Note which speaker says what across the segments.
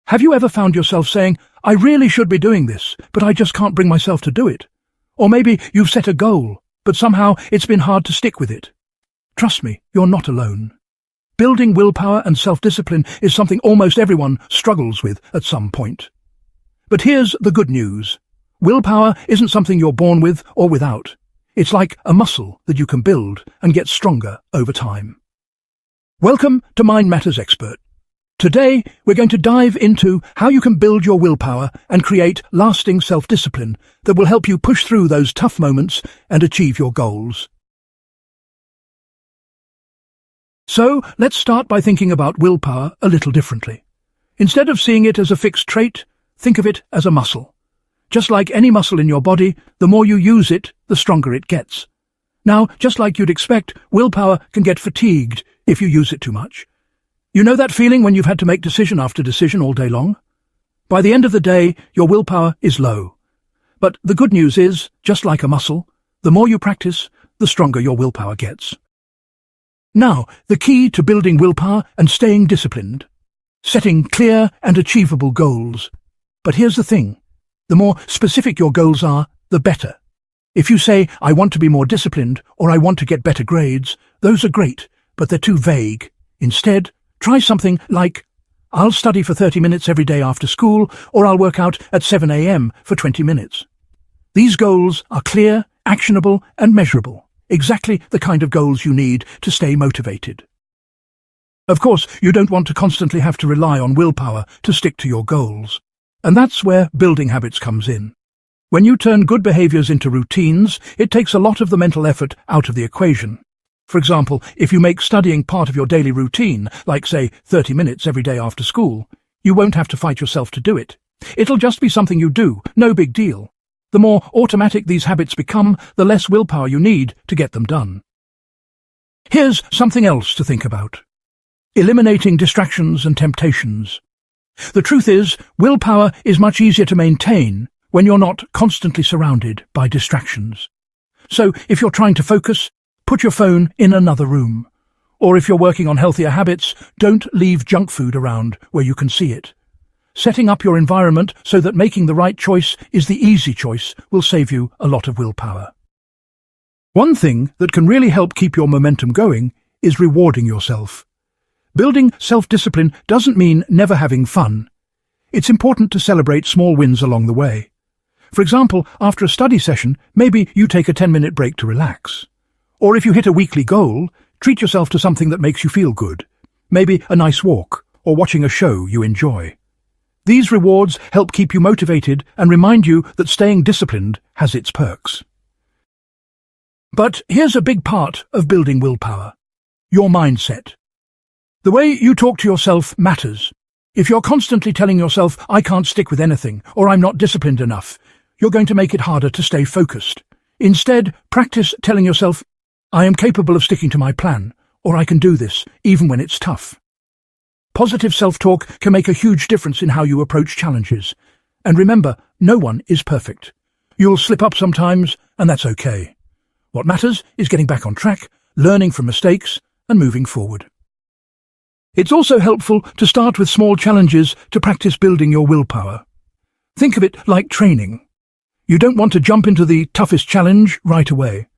Speaker 1: Have you ever found yourself saying, I really should be doing this, but I just can't bring myself to do it? Or maybe you've set a goal, but somehow it's been hard to stick with it. Trust me, you're not alone. Building willpower and self-discipline is something almost everyone struggles with at some point. But here's the good news. Willpower isn't something you're born with or without. It's like a muscle that you can build and get stronger over time. Welcome to Mind Matters Expert. Today, we're going to dive into how you can build your willpower and create lasting self-discipline that will help you push through those tough moments and achieve your goals. So, let's start by thinking about willpower a little differently. Instead of seeing it as a fixed trait, think of it as a muscle. Just like any muscle in your body, the more you use it, the stronger it gets. Now, just like you'd expect, willpower can get fatigued if you use it too much. You know that feeling when you've had to make decision after decision all day long? By the end of the day, your willpower is low. But the good news is, just like a muscle, the more you practice, the stronger your willpower gets. Now, the key to building willpower and staying disciplined. Setting clear and achievable goals. But here's the thing. The more specific your goals are, the better. If you say, I want to be more disciplined, or I want to get better grades, those are great, but they're too vague. Instead, try something like, I'll study for 30 minutes every day after school, or I'll work out at 7 a.m. for 20 minutes. These goals are clear, actionable, and measurable. Exactly the kind of goals you need to stay motivated. Of course, you don't want to constantly have to rely on willpower to stick to your goals. And that's where building habits comes in. When you turn good behaviors into routines, it takes a lot of the mental effort out of the equation. For example, if you make studying part of your daily routine, like say 30 minutes every day after school, you won't have to fight yourself to do it. It'll just be something you do, no big deal. The more automatic these habits become, the less willpower you need to get them done. Here's something else to think about. Eliminating distractions and temptations. The truth is, willpower is much easier to maintain when you're not constantly surrounded by distractions. So, if you're trying to focus, put your phone in another room. Or if you're working on healthier habits, don't leave junk food around where you can see it. Setting up your environment so that making the right choice is the easy choice will save you a lot of willpower. One thing that can really help keep your momentum going is rewarding yourself. Building self-discipline doesn't mean never having fun. It's important to celebrate small wins along the way. For example, after a study session, maybe you take a 10-minute break to relax. Or if you hit a weekly goal, treat yourself to something that makes you feel good. Maybe a nice walk, or watching a show you enjoy. These rewards help keep you motivated and remind you that staying disciplined has its perks. But here's a big part of building willpower. Your mindset. The way you talk to yourself matters. If you're constantly telling yourself, I can't stick with anything, or I'm not disciplined enough, you're going to make it harder to stay focused. Instead, practice telling yourself, I am capable of sticking to my plan, or I can do this, even when it's tough. Positive self-talk can make a huge difference in how you approach challenges. And remember, no one is perfect. You'll slip up sometimes, and that's okay. What matters is getting back on track, learning from mistakes, and moving forward. It's also helpful to start with small challenges to practice building your willpower. Think of it like training. You don't want to jump into the toughest challenge right away.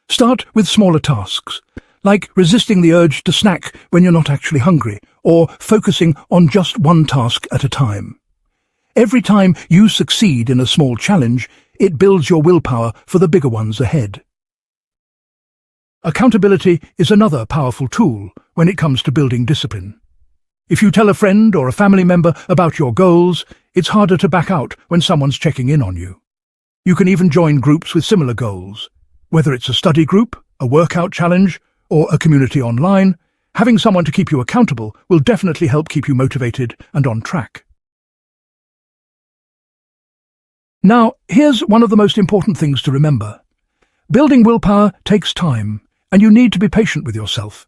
Speaker 1: Start with smaller tasks, like resisting the urge to snack when you're not actually hungry, or focusing on just one task at a time. Every time you succeed in a small challenge, it builds your willpower for the bigger ones ahead. Accountability is another powerful tool when it comes to building discipline. If you tell a friend or a family member about your goals, it's harder to back out when someone's checking in on you. You can even join groups with similar goals. Whether it's a study group, a workout challenge, or a community online, having someone to keep you accountable will definitely help keep you motivated and on track. Now, here's one of the most important things to remember. Building willpower takes time, and you need to be patient with yourself.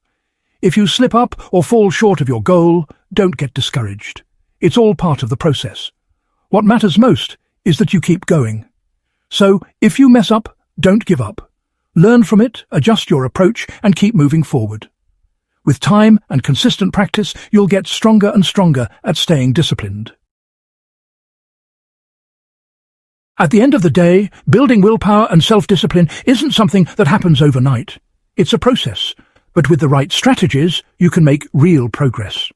Speaker 1: If you slip up or fall short of your goal, don't get discouraged. It's all part of the process. What matters most is that you keep going. So, if you mess up, don't give up. Learn from it, adjust your approach, and keep moving forward. With time and consistent practice, you'll get stronger and stronger at staying disciplined. At the end of the day, building willpower and self-discipline isn't something that happens overnight. It's a process, but with the right strategies, you can make real progress.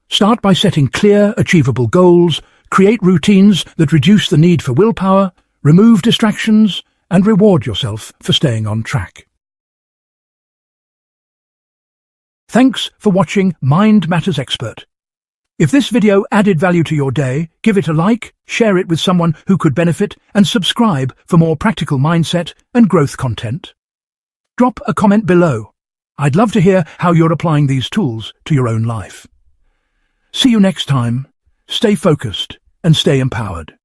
Speaker 1: Start by setting clear, achievable goals, create routines that reduce the need for willpower, remove distractions, and reward yourself for staying on track. Thanks for watching Mind Matters Expert. If this video added value to your day, give it a like, share it with someone who could benefit, and subscribe for more practical mindset and growth content. Drop a comment below. I'd love to hear how you're applying these tools to your own life. See you next time. Stay focused and stay empowered.